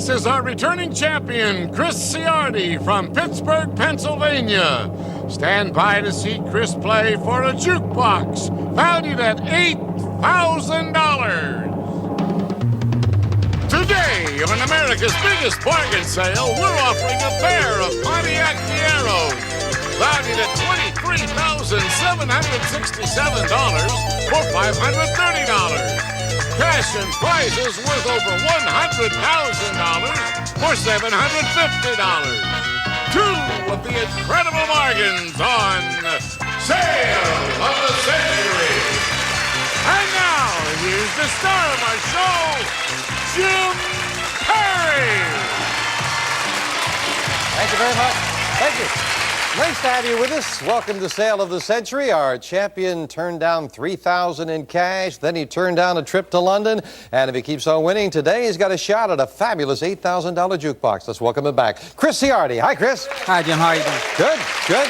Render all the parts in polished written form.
This is our returning champion, Chris Ciardi from Pittsburgh, Pennsylvania. Stand by to see Chris play for a jukebox valued at $8,000. Today, on America's biggest bargain sale, we're offering a pair of Pontiac Fieros valued at $23,767 for $530. Cash and prizes worth over $100,000 for $750. Two of the incredible bargains on Sale of the Century. And now, here's the star of our show, Jim Perry. Thank you very much. Thank you. Nice to have you with us. Welcome to Sale of the Century. Our champion turned down $3,000 in cash. Then he turned down a trip to London. And if he keeps on winning today, he's got a shot at a fabulous $8,000 jukebox. Let's welcome him back. Chris Ciardi. Hi, Chris. Hi, Jim. How are you doing? Good, good.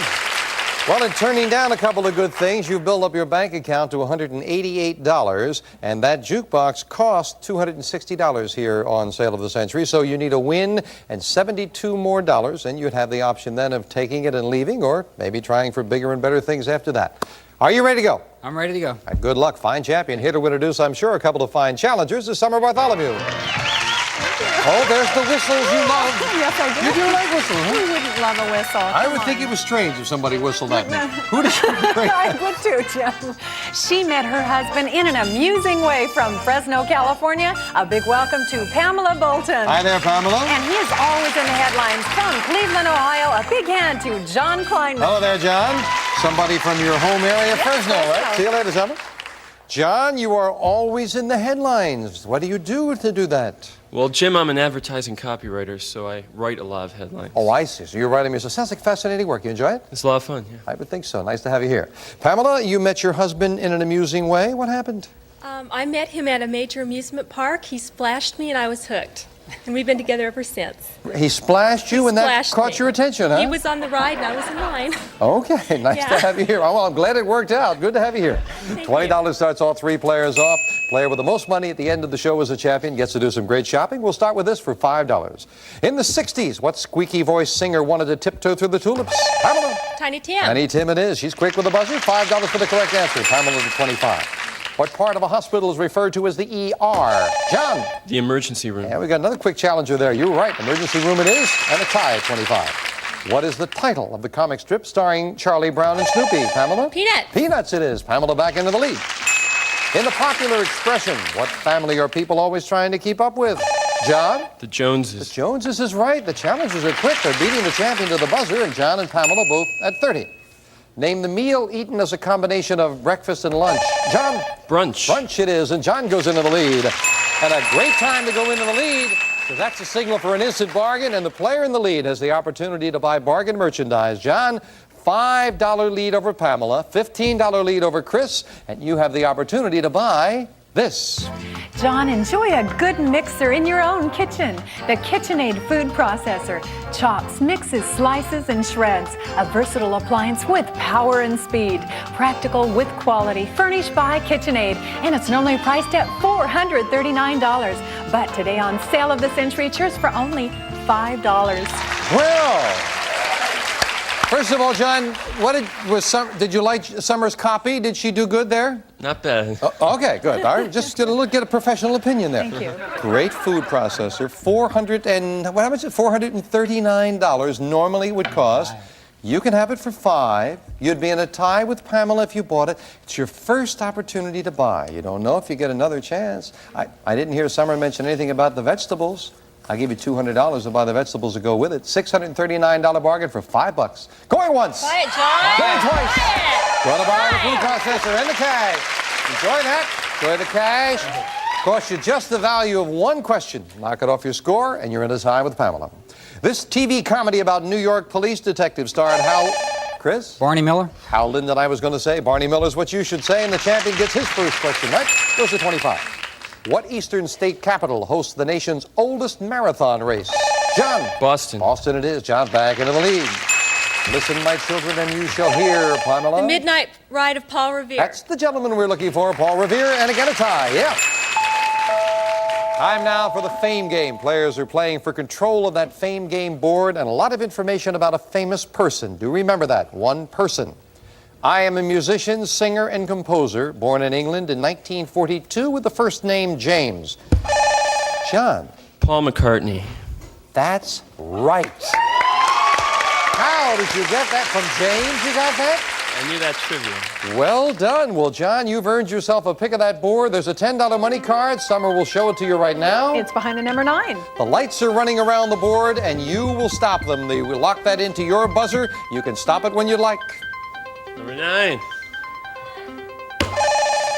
Well, in turning down a couple of good things, you've built up your bank account to $188, and that jukebox cost $260 here on Sale of the Century. So you need a win and $72 more, and you'd have the option then of taking it and leaving, or maybe trying for bigger and better things after that. Are you ready to go? I'm ready to go. Right, good luck. Fine champion. Here to introduce, I'm sure, a couple of fine challengers this Summer Bartholomew. Oh, there's the whistles you love. Yes, I do. You do like whistling, huh? Who wouldn't love a whistle? I would think it was strange if somebody whistled at me. Who does you bring? I would too, Jim. She met her husband in an amusing way from Fresno, California. A big welcome to Pamela Bolton. Hi there, Pamela. And he is always in the headlines from Cleveland, Ohio. A big hand to John Kleinman. Hello there, John. Somebody from your home area, Yes, Fresno, right? Fresno. See you later, Summer. John, you are always in the headlines. What do you do to do that? Well, Jim, I'm an advertising copywriter, so I write a lot of headlines. Oh, I see. So you're writing music. Sounds like fascinating work. You enjoy it? It's a lot of fun, yeah. I would think so. Nice to have you here. Pamela, you met your husband in an amusing way. What happened? I met him at a major amusement park. He splashed me and I was hooked. And we've been together ever since. He splashed you and that Splashed caught me. your attention, huh? He was on the ride and I was in line. Okay, nice to Yeah. have you here. Oh, well, I'm glad it worked out. Good to have you here. $20 starts all three players off. Player with the most money at the end of the show is a champion, gets to do some great shopping. We'll start with this for $5. In the 60s, what squeaky voice singer wanted to tiptoe through the tulips? Pamela. Tiny Tim. Tiny Tim it is. She's quick with the buzzer. $5 for the correct answer. Pamela to 25. What part of a hospital is referred to as the ER? John. The emergency room. Yeah, we got another quick challenger there. You were right. Emergency room it is. And a tie at 25. What is the title of the comic strip starring Charlie Brown and Snoopy? Pamela? Peanuts. Peanuts it is. Pamela back into the lead. In the popular expression, what family are people always trying to keep up with? John? The Joneses. The Joneses is right. The challengers are quick. They're beating the champion to the buzzer, and John and Pamela both at 30. Name the meal eaten as a combination of breakfast and lunch. John? Brunch. Brunch it is, and John goes into the lead. And a great time to go into the lead, because that's a signal for an instant bargain, and the player in the lead has the opportunity to buy bargain merchandise. John, $5 lead over Pamela, $15 lead over Chris, and you have the opportunity to buy this. John, enjoy a good mixer in your own kitchen. The KitchenAid food processor. Chops, mixes, slices, and shreds. A versatile appliance with power and speed. Practical with quality. Furnished by KitchenAid. And it's normally priced at $439. But today on Sale of the Century, cheers for only $5. Well, first of all, John, did you like Summer's copy? Did she do good there? Not bad. Okay, good. All right, just get a professional opinion there. Thank you. Great food processor. $439 normally would cost. You can have it for $5. You'd be in a tie with Pamela if you bought it. It's your first opportunity to buy. You don't know if you get another chance. I didn't hear Summer mention anything about the vegetables. I'll give you $200 to buy the vegetables to go with it. $639 bargain for $5. Going once. Buy it, John. Going twice. Buy it. Want to buy the food processor and the cash. Enjoy that. Enjoy the cash. Cost you just the value of one question. Knock it off your score, and you're in a tie with Pamela. This TV comedy about New York police detectives starred Chris? Barney Miller. Hal Linden, I was going to say. Barney Miller's what you should say, and the champion gets his first question, right? Goes to 25. What eastern state capital hosts the nation's oldest marathon race? John. Boston. Boston it is. John's back into the lead. Listen, my children, and you shall hear, Pamela. The Midnight Ride of Paul Revere. That's the gentleman we're looking for, Paul Revere, and again a tie, yeah. Time now for the Fame Game. Players are playing for control of that Fame Game board and a lot of information about a famous person. Do remember that, one person. I am a musician, singer, and composer, born in England in 1942 with the first name James. John. Paul McCartney. That's right. How did you get that from James? You got that? I knew that trivia. Well done. Well, John, you've earned yourself a pick of that board. There's a $10 money card. Summer will show it to you right now. It's behind the number 9. The lights are running around the board, and you will stop them. They will lock that into your buzzer. You can stop it when you like. Number 9.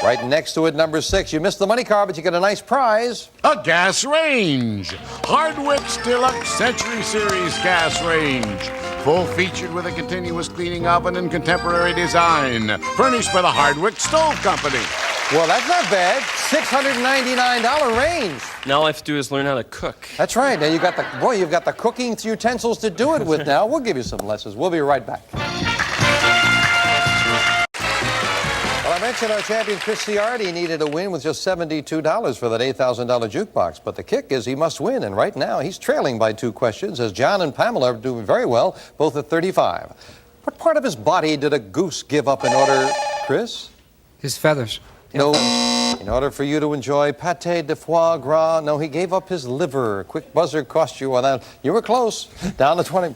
Right next to it, number 6. You missed the money card, but you get a nice prize. A gas range. Hardwick's Deluxe Century Series gas range. Full-featured with a continuous cleaning oven and contemporary design. Furnished by the Hardwick Stove Company. Well, that's not bad. $699 range. Now all I have to do is learn how to cook. That's right. Now you've got the cooking utensils to do it with now. We'll give you some lessons. We'll be right back. Well, I mentioned our champion Chris Ciardi needed a win with just $72 for that $8,000 jukebox. But the kick is he must win, and right now he's trailing by 2 questions as John and Pamela are doing very well, both at 35. What part of his body did a goose give up in order, Chris? His feathers. No, in order for you to enjoy pâté de foie gras, no, he gave up his liver. A quick buzzer cost you on that. You were close, down to 20.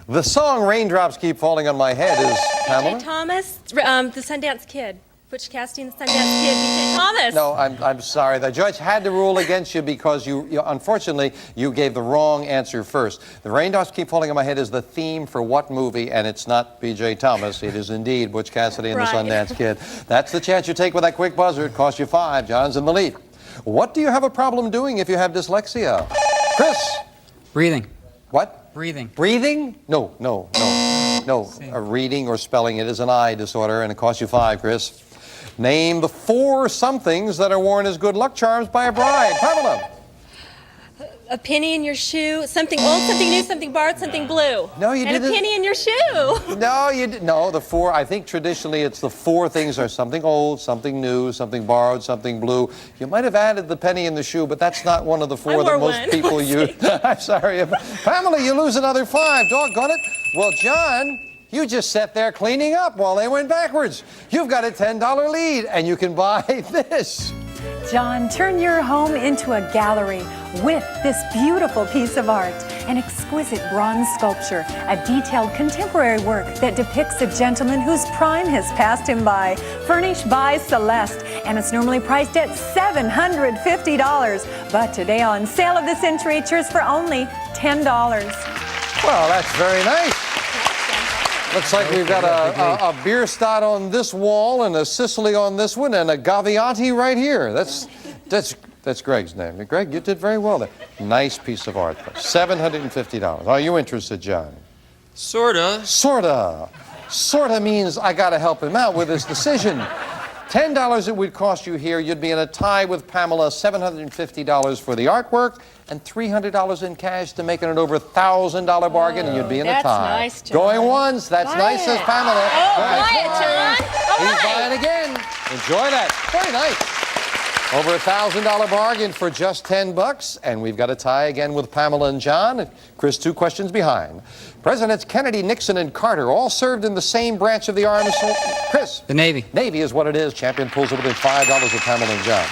The song Raindrops Keep Falling on My Head is, Pamela? B.J. Thomas, the Sundance Kid. Butch Cassidy and the Sundance Kid, B.J. Thomas. No, I'm sorry. The judge had to rule against you because you unfortunately, you gave the wrong answer first. The Raindrops Keep Falling on My Head is the theme for what movie? And it's not B.J. Thomas. It is indeed Butch Cassidy and the Sundance Kid. That's the chance you take with that quick buzzer. It costs you 5. John's in the lead. What do you have a problem doing if you have dyslexia? Chris? Breathing. What? Breathing. Breathing? No. Reading or spelling. It is an eye disorder, and it costs you 5, Chris. Name the 4 somethings that are worn as good luck charms by a bride. Pamela. A penny in your shoe, something old, something new, something borrowed, something blue. No, you didn't. And a penny in your shoe. No, you didn't. No, the 4, I think traditionally it's the 4 things are something old, something new, something borrowed, something blue. You might have added the penny in the shoe, but that's not one of the 4 that most people use. I'm sorry. Pamela, you lose another 5. Doggone it. Well, John, you just sat there cleaning up while they went backwards. You've got a $10 lead, and you can buy this. John, turn your home into a gallery with this beautiful piece of art, an exquisite bronze sculpture, a detailed contemporary work that depicts a gentleman whose prime has passed him by, furnished by Celeste, and it's normally priced at $750. But today on Sale of the Century, it's yours for only $10. Well, that's very nice. Looks like we've got a beer stout on this wall and a Sicily on this one and a Gaviati right here. That's Greg's name. Greg, you did very well there. Nice piece of art. $750. Are you interested, John? Sorta. Sorta. Sorta means I got to help him out with his decision. $10 it would cost you here. You'd be in a tie with Pamela. $750 for the artwork and $300 in cash to make it an over $1,000 bargain, and you'd be in a tie. That's nice, John. Going once. That's nice, says Pamela. Buy it, John. He's buying again. Enjoy that. Very nice. Over $1,000 bargain for just $10, and we've got a tie again with Pamela and John. Chris, 2 questions behind. Presidents Kennedy, Nixon, and Carter all served in the same branch of the armed services. Chris? The Navy. Navy is what it is. Champion pulls it within $5 with Pamela and John.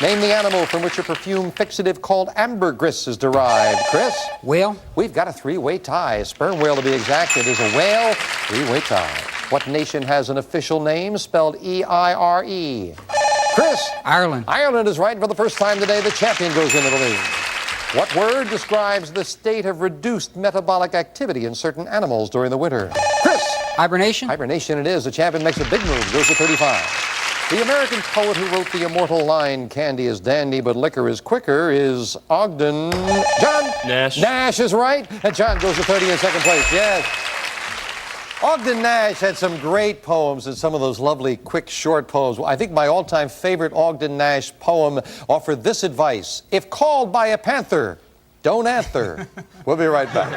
Name the animal from which a perfume fixative called ambergris is derived. Chris? Whale. We've got a 3-way tie. A sperm whale to be exact. It is a whale. 3-way tie. What nation has an official name spelled E-I-R-E? Chris? Ireland. Ireland is right for the first time today. The champion goes into the lead. What word describes the state of reduced metabolic activity in certain animals during the winter? Chris? Hibernation. Hibernation it is. The champion makes a big move. Goes to 35. The American poet who wrote the immortal line, "Candy is dandy, but liquor is quicker," is Ogden. John? Nash. Nash is right. And John goes to 30 in second place. Yes. Ogden Nash had some great poems and some of those lovely, quick, short poems. I think my all-time favorite Ogden Nash poem offered this advice: if called by a panther, don't answer. We'll be right back.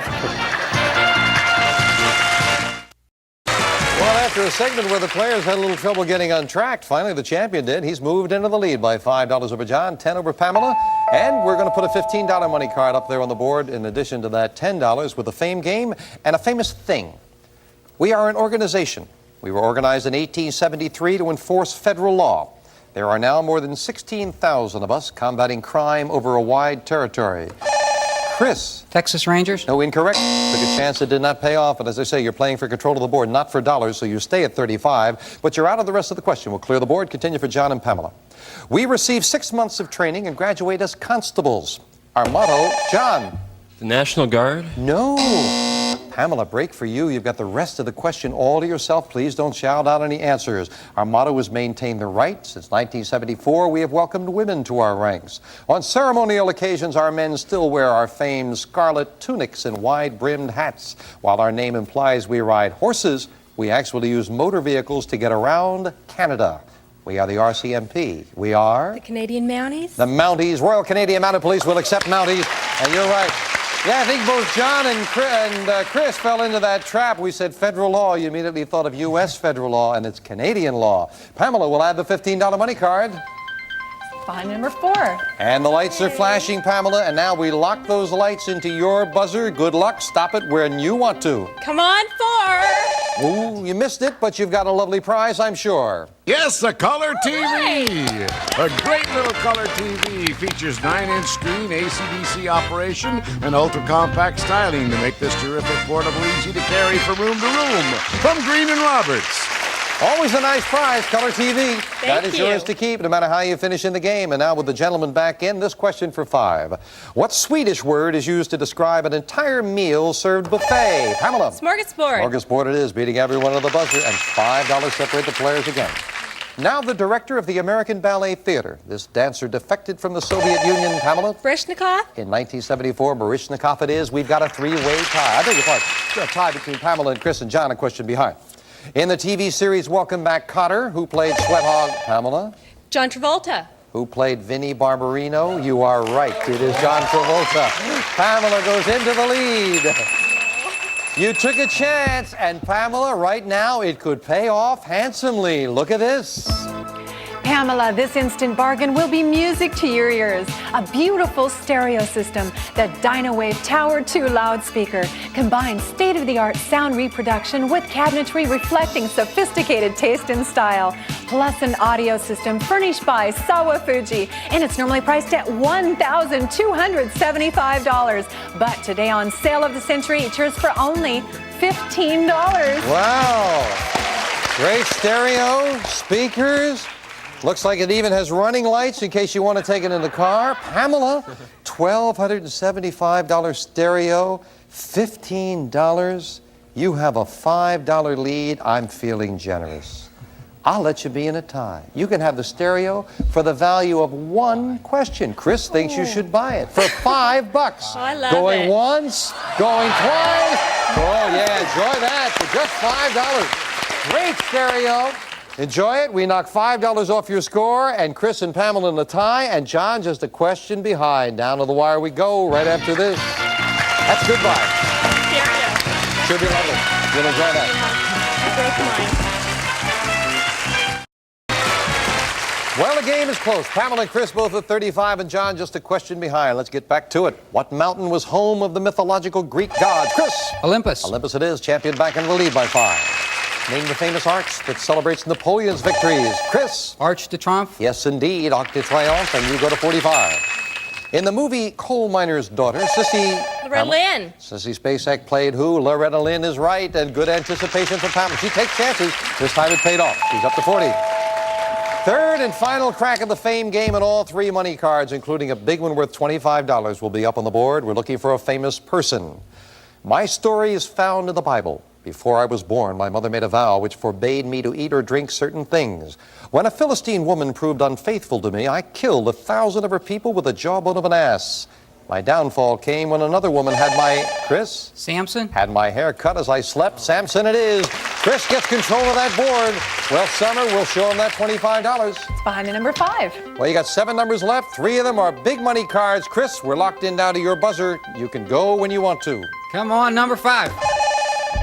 Well, after a segment where the players had a little trouble getting untracked, finally the champion did. He's moved into the lead by $5 over John, 10 over Pamela, and we're going to put a $15 money card up there on the board in addition to that $10 with a fame game and a famous thing. We are an organization. We were organized in 1873 to enforce federal law. There are now more than 16,000 of us combating crime over a wide territory. Chris. Texas Rangers? No, incorrect. Took a chance that did not pay off. And as I say, you're playing for control of the board, not for dollars, so you stay at 35. But you're out of the rest of the question. We'll clear the board. Continue for John and Pamela. We receive 6 months of training and graduate as constables. Our motto, John. The National Guard? No. Pamela, break for you. You've got the rest of the question all to yourself. Please don't shout out any answers. Our motto is maintain the right. Since 1974, we have welcomed women to our ranks. On ceremonial occasions, our men still wear our famed scarlet tunics and wide-brimmed hats. While our name implies we ride horses, we actually use motor vehicles to get around Canada. We are the RCMP. We are? The Canadian Mounties? The Mounties. Royal Canadian Mounted Police will accept Mounties. And you're right. Yeah, I think both John and Chris fell into that trap. We said federal law. You immediately thought of U.S. federal law, and it's Canadian law. Pamela will add the $15 money card. Behind number 4. And the lights are flashing, Pamela, and now we lock those lights into your buzzer. Good luck. Stop it when you want to. Come on, 4. Ooh, you missed it, but you've got a lovely prize, I'm sure. Yes, a color TV. A great little color TV features 9-inch screen, AC/DC operation, and ultra-compact styling to make this terrific portable easy to carry from room to room. From Green & Roberts. Always a nice prize, color TV. That is you. yours to keep, no matter how you finish in the game. And now with the gentleman back in, this question for 5. What Swedish word is used to describe an entire meal served buffet? Pamela. Smorgasbord. Smorgasbord it is, beating everyone at the buzzer, and $5 separate the players again. Now the director of the American Ballet Theater. This dancer defected from the Soviet Union, Pamela. Brishnikov. In 1974, Baryshnikov it is. We've got a 3-way tie. I beg your pardon. A tie between Pamela and Chris and John, a question behind. In the TV series Welcome Back, Kotter, who played Sweat Hog? Pamela. John Travolta. Who played Vinnie Barbarino? You are right. It is John Travolta. Pamela goes into the lead. You took a chance, and Pamela, right now, it could pay off handsomely. Look at this. Pamela, this instant bargain will be music to your ears. A beautiful stereo system, the DynaWave Tower 2 loudspeaker, combines state-of-the-art sound reproduction with cabinetry reflecting sophisticated taste and style, plus an audio system furnished by Sawa Fuji, and it's normally priced at $1,275. But today on Sale of the Century, it's yours for only $15. Wow. Great stereo, speakers. Looks like it even has running lights in case you want to take it in the car. Pamela, $1,275 stereo, $15. You have a $5 lead. I'm feeling generous. I'll let you be in a tie. You can have the stereo for the value of 1 question. Chris thinks you should buy it for $5. Oh, I love going it. once, going twice. Oh, yeah, enjoy that for just $5. Great stereo. Enjoy it. We knock $5 off your score, and Chris and Pamela in the tie, and John just a question behind. Down to the wire we go right after this. That's goodbye. Stereo. Should be lovely. You'll enjoy that. I broke mine. Well, the game is close. Pamela and Chris both at 35, and John just a question behind. Let's get back to it. What mountain was home of the mythological Greek gods? Chris. Olympus. Olympus it is. Champion back in the lead by 5. Name the famous arch that celebrates Napoleon's victories. Chris. Arch de Triomphe. Yes, indeed. Arc de Triomphe, and you go to 45. In the movie Coal Miner's Daughter, Sissy... Loretta Lynn. Sissy Spacek played who? Loretta Lynn is right, and good anticipation for Pamela. She takes chances. This time it paid off. She's up to 40. Third and final crack of the fame game, and all 3 money cards, including a big one worth $25, will be up on the board. We're looking for a famous person. My story is found in the Bible. Before I was born, my mother made a vow which forbade me to eat or drink certain things. When a Philistine woman proved unfaithful to me, I killed 1,000 of her people with the jawbone of an ass. My downfall came when another woman had my... Chris? Samson. Had my hair cut as I slept. Samson it is. Chris gets control of that board. Well, Summer will show him that $25. It's behind the number 5. Well, you got 7 numbers left. 3 of them are big money cards. Chris, we're locked in down to your buzzer. You can go when you want to. Come on, number 5.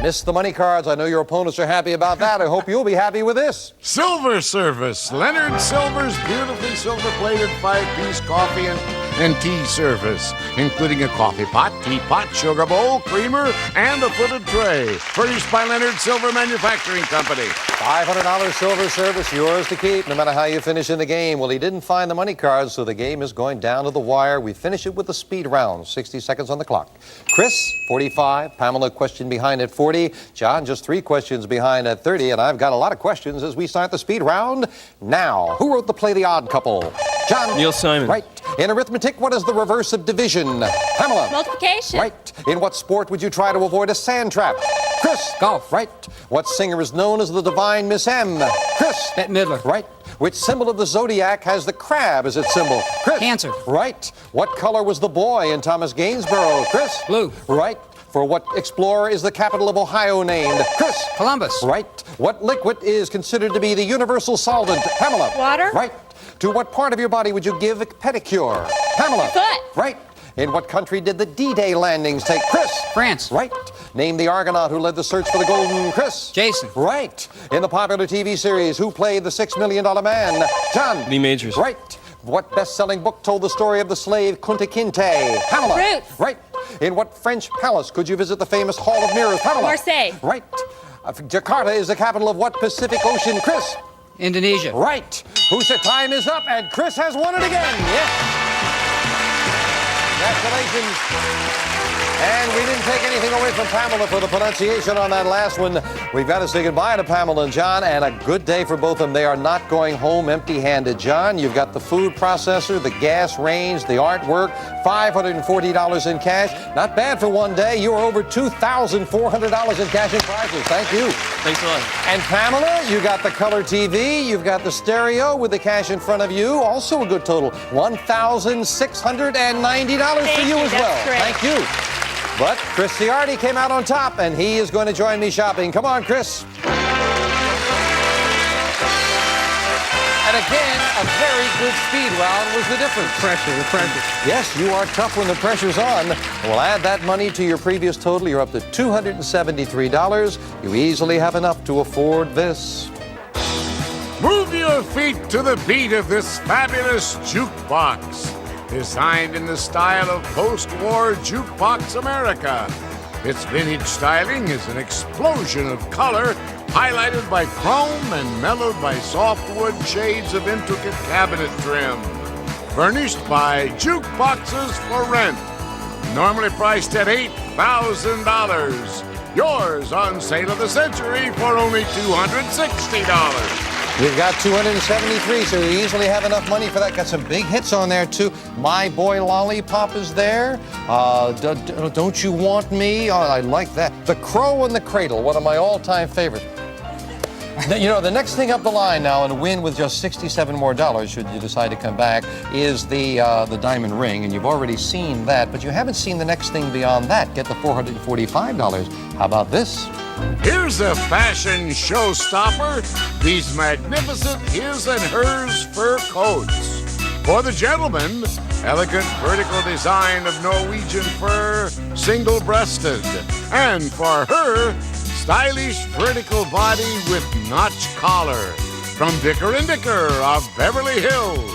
Missed the money cards. I know your opponents are happy about that. I hope you'll be happy with this. Silver service. Leonard Silver's beautifully silver-plated 5-piece coffee and tea service, including a coffee pot, teapot, sugar bowl, creamer, and a footed tray. Furnished by Leonard Silver Manufacturing Company. $500 silver service, yours to keep, no matter how you finish in the game. Well, he didn't find the money cards, so the game is going down to the wire. We finish it with the speed round. 60 seconds on the clock. Chris, 45. Pamela, question behind at 40. John, just 3 questions behind at 30. And I've got a lot of questions as we start the speed round now. Who wrote the play The Odd Couple? John. Neil Simon. Right. In arithmetic, what is the reverse of division? Pamela. Multiplication. Right. In what sport would you try to avoid a sand trap? Chris. Golf. Right. What singer is known as the divine Miss M? Chris. Bette Midler. Right. Which symbol of the zodiac has the crab as its symbol? Chris. Cancer. Right. What color was the boy in Thomas Gainsborough? Chris. Blue. Right. For what explorer is the capital of Ohio named? Chris. Columbus. Right. What liquid is considered to be the universal solvent? Pamela. Water. Right. To what part of your body would you give a pedicure? Pamela. Foot. Right. In what country did the D-Day landings take? Chris. France. Right. Name the Argonaut who led the search for the golden Chris. Jason. Right. In the popular TV series, who played the $6 Million Man? John. Lee Majors. Right. What best-selling book told the story of the slave Kunta Kinte? Pamela. Ruth. Right. In what French palace could you visit the famous Hall of Mirrors? Pamela. Marseille. Right. Jakarta is the capital of what Pacific Ocean? Chris. Indonesia. Right. Who said time is up, and Chris has won it again. Yes. Congratulations. And we didn't take anything away from Pamela for the pronunciation on that last one. We've got to say goodbye to Pamela and John, and a good day for both of them. They are not going home empty-handed. John, you've got the food processor, the gas range, the artwork, $540 in cash. Not bad for one day. You are over $2,400 in cash and prizes. Thank you. Thanks a lot. And Pamela, you got the color TV, you've got the stereo with the cash in front of you. Also a good total, $1,690 for you as well. Great. Thank you. But Chris Ciardi came out on top, and he is going to join me shopping. Come on, Chris. And again, a very good speed round was the difference. The pressure. Yes, you are tough when the pressure's on. We'll add that money to your previous total. You're up to $273. You easily have enough to afford this. Move your feet to the beat of this fabulous jukebox. Designed in the style of post-war jukebox America. Its vintage styling is an explosion of color, highlighted by chrome and mellowed by softwood shades of intricate cabinet trim. Furnished by Jukeboxes for Rent. Normally priced at $8,000. Yours on Sale of the Century for only $260. We've got 273, so you easily have enough money for that. Got some big hits on there, too. My Boy Lollipop is there. Don't You Want Me? Oh, I like that. The Crow and the Cradle, one of my all-time favorites. You know, the next thing up the line now, and win with just $67 more, should you decide to come back, is the diamond ring. And you've already seen that, but you haven't seen the next thing beyond that. Get the $445. How about this? Here's a fashion showstopper. These magnificent his and hers fur coats. For the gentleman, elegant vertical design of Norwegian fur, single-breasted. And for her, stylish vertical body with notch collar. From Dicker & Dicker of Beverly Hills.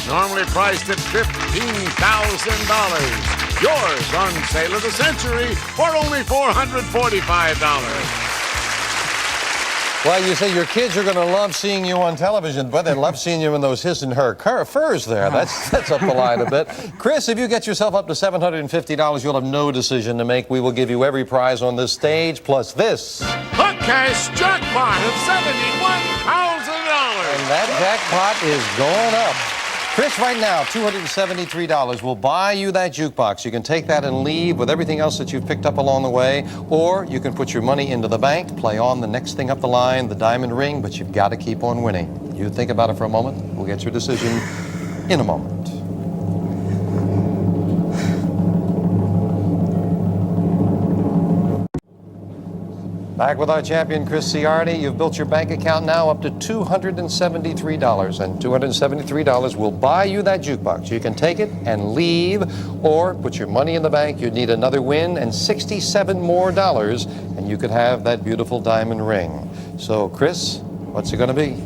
Normally priced at $15,000. Yours on Sale of the Century for only $445. Well, you say your kids are going to love seeing you on television, but they love seeing you in those his and her furs there. That's up the line a bit. Chris, if you get yourself up to $750, you'll have no decision to make. We will give you every prize on this stage, plus this. A cash jackpot of $71,000. And that jackpot is going up. Chris, right now, $273 will buy you that jukebox. You can take that and leave with everything else that you've picked up along the way, or you can put your money into the bank, play on the next thing up the line, the diamond ring, but you've got to keep on winning. You think about it for a moment. We'll get your decision in a moment. Back with our champion, Chris Ciardi. You've built your bank account now up to $273, and $273 will buy you that jukebox. You can take it and leave, or put your money in the bank. You'd need another win and $67 more, and you could have that beautiful diamond ring. So, Chris, what's it going to be?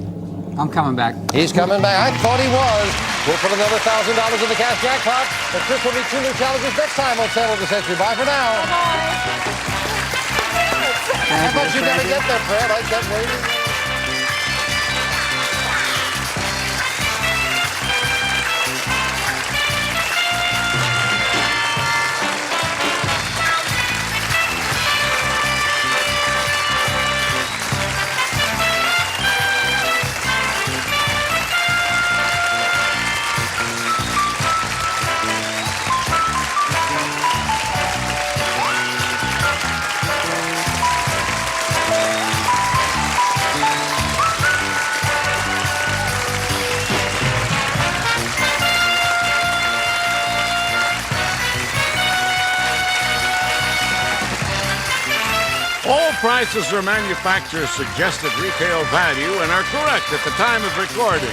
I'm coming back. He's coming back. I thought he was. We'll put another $1,000 in the cash jackpot. But Chris will meet 2 new challenges next time on Sale of the Century. Bye for now. I thought you'd never get there, Fred. I kept waiting. All prices are manufacturer's suggested retail value and are correct at the time of recording.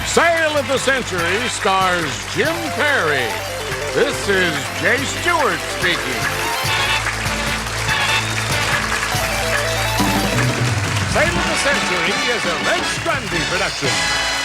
Sale of the Century stars Jim Perry. This is Jay Stewart speaking. Sale of the Century is a Red Strandy production.